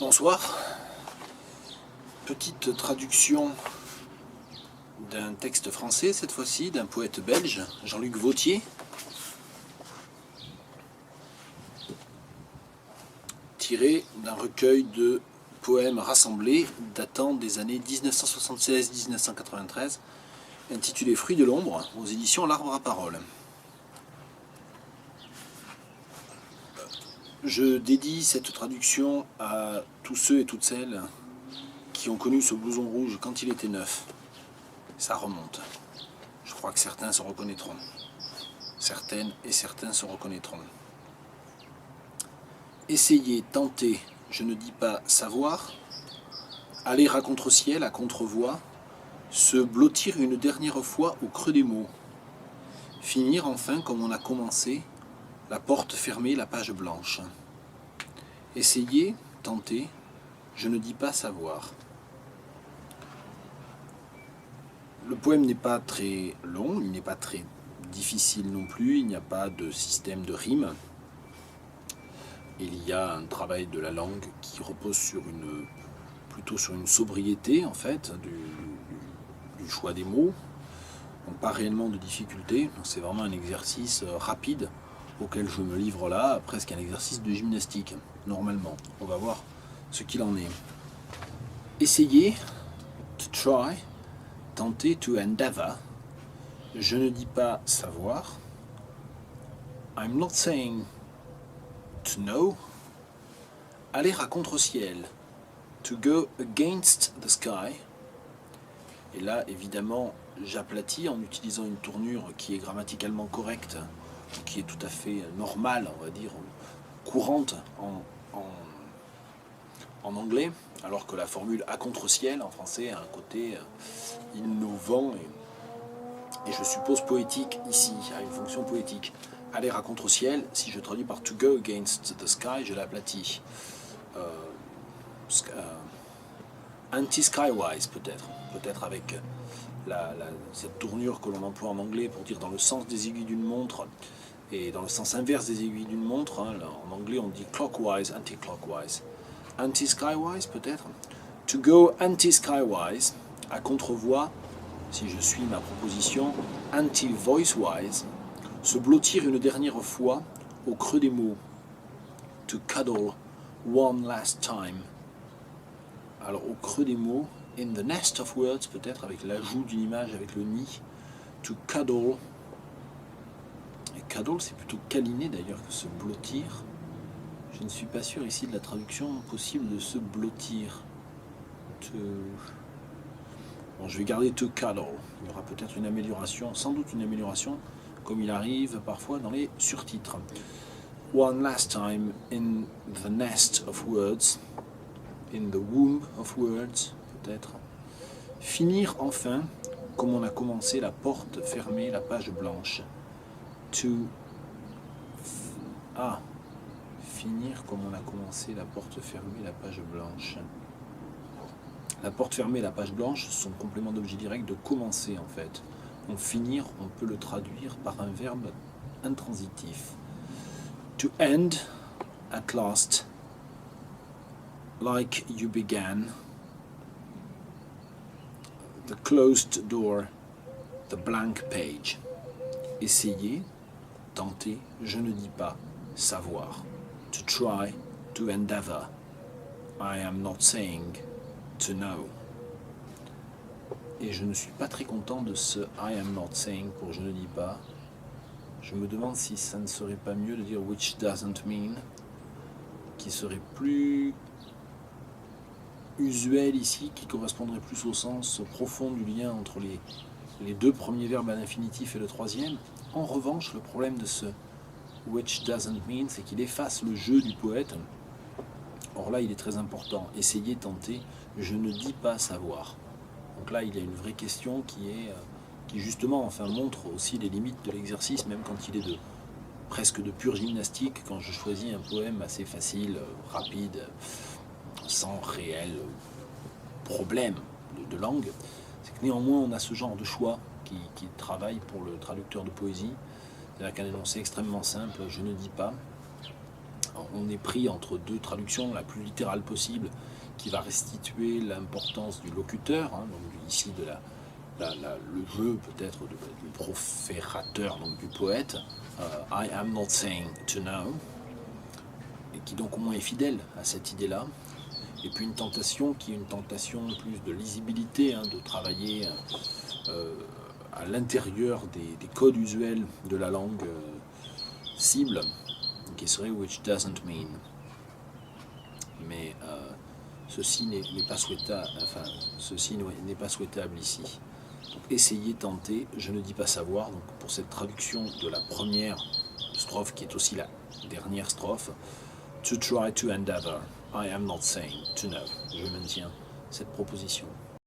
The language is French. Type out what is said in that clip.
Bonsoir. Petite traduction d'un texte français, cette fois-ci, d'un poète belge, Jean-Luc Vauthier. Tiré d'un recueil de poèmes rassemblés datant des années 1976-1993, intitulé Fruits de l'ombre, aux éditions L'Arbre à Parole. Je dédie cette traduction à tous ceux et toutes celles qui ont connu ce blouson rouge quand il était neuf. Ça remonte. Je crois que certains se reconnaîtront. Certaines et certains se reconnaîtront. Essayer, tenter, je ne dis pas savoir, aller à contre-ciel, à contre-voie, se blottir une dernière fois au creux des mots, finir enfin comme on a commencé, la porte fermée, la page blanche. Essayer, tenter, je ne dis pas savoir. Le poème n'est pas très long, il n'est pas très difficile non plus, il n'y a pas de système de rime. Il y a un travail de la langue qui repose plutôt sur une sobriété en fait, du choix des mots. Donc pas réellement de difficulté, c'est vraiment un exercice rapide auquel je me livre là, presque un exercice de gymnastique, normalement. On va voir ce qu'il en est. Essayer, to try, tenter, to endeavor. Je ne dis pas savoir. I'm not saying to know. Aller à contre-ciel, to go against the sky. Et là, évidemment, j'aplatis en utilisant une tournure qui est grammaticalement correcte, qui est tout à fait normale, on va dire, courante en anglais, alors que la formule à contre-ciel en français a un côté innovant et je suppose poétique ici, a une fonction poétique. Aller à contre-ciel, si je traduis par to go against the sky, je l'aplatis. Anti-skywise peut-être avec cette tournure que l'on emploie en anglais pour dire dans le sens des aiguilles d'une montre et dans le sens inverse des aiguilles d'une montre. En anglais on dit clockwise, anti-clockwise. Anti-skywise peut-être. To go anti-skywise, à contre-voie, si je suis ma proposition, anti-voicewise, se blottir une dernière fois au creux des mots. To cuddle one last time. Alors au creux des mots, in the nest of words, peut-être avec l'ajout d'une image avec le nid. To cuddle. Et cuddle, c'est plutôt câliner d'ailleurs que se blottir. Je ne suis pas sûr ici de la traduction possible de se blottir. Bon, je vais garder to cuddle. Il y aura peut-être une amélioration, sans doute une amélioration, comme il arrive parfois dans les surtitres. One last time in the nest of words, in the womb of words, peut-être. Finir enfin, comme on a commencé, la porte fermée, la page blanche. Finir comme on a commencé, la porte fermée, la page blanche. La porte fermée et la page blanche sont compléments d'objet direct de commencer en fait. Donc finir, on peut le traduire par un verbe intransitif. To end, at last, like you began. The closed door, the blank page. Essayer, tenter, je ne dis pas savoir. To try, to endeavor. I am not saying to know. Et je ne suis pas très content de ce I am not saying pour je ne dis pas. Je me demande si ça ne serait pas mieux de dire which doesn't mean, qui serait plus usuel ici, qui correspondrait plus au sens profond du lien entre les deux premiers verbes à l'infinitif et le troisième. En revanche, le problème de ce which doesn't mean, c'est qu'il efface le jeu du poète. Or là, il est très important. Essayer, tenter, je ne dis pas savoir. Donc là, il y a une vraie question qui justement montre aussi les limites de l'exercice, même quand il est presque de pure gymnastique, quand je choisis un poème assez facile, rapide, sans réel problème de langue. C'est que néanmoins, on a ce genre de choix qui travaille pour le traducteur de poésie. C'est-à-dire qu'un énoncé extrêmement simple, je ne dis pas, on est pris entre deux traductions, la plus littérale possible, qui va restituer l'importance du locuteur, hein, donc ici de le jeu peut-être du proférateur, donc du poète, I am not saying to know, et qui donc au moins est fidèle à cette idée-là. Et puis une tentation qui est une tentation plus de lisibilité, hein, de travailler à l'intérieur des codes usuels de la langue cible, qui serait which doesn't mean. Mais ceci n'est pas souhaitable, enfin, ceci n'est pas souhaitable ici. Donc, essayez, tentez, je ne dis pas savoir. Donc pour cette traduction de la première strophe, qui est aussi la dernière strophe, to try to endeavor, I am not saying to know. Je maintiens cette proposition.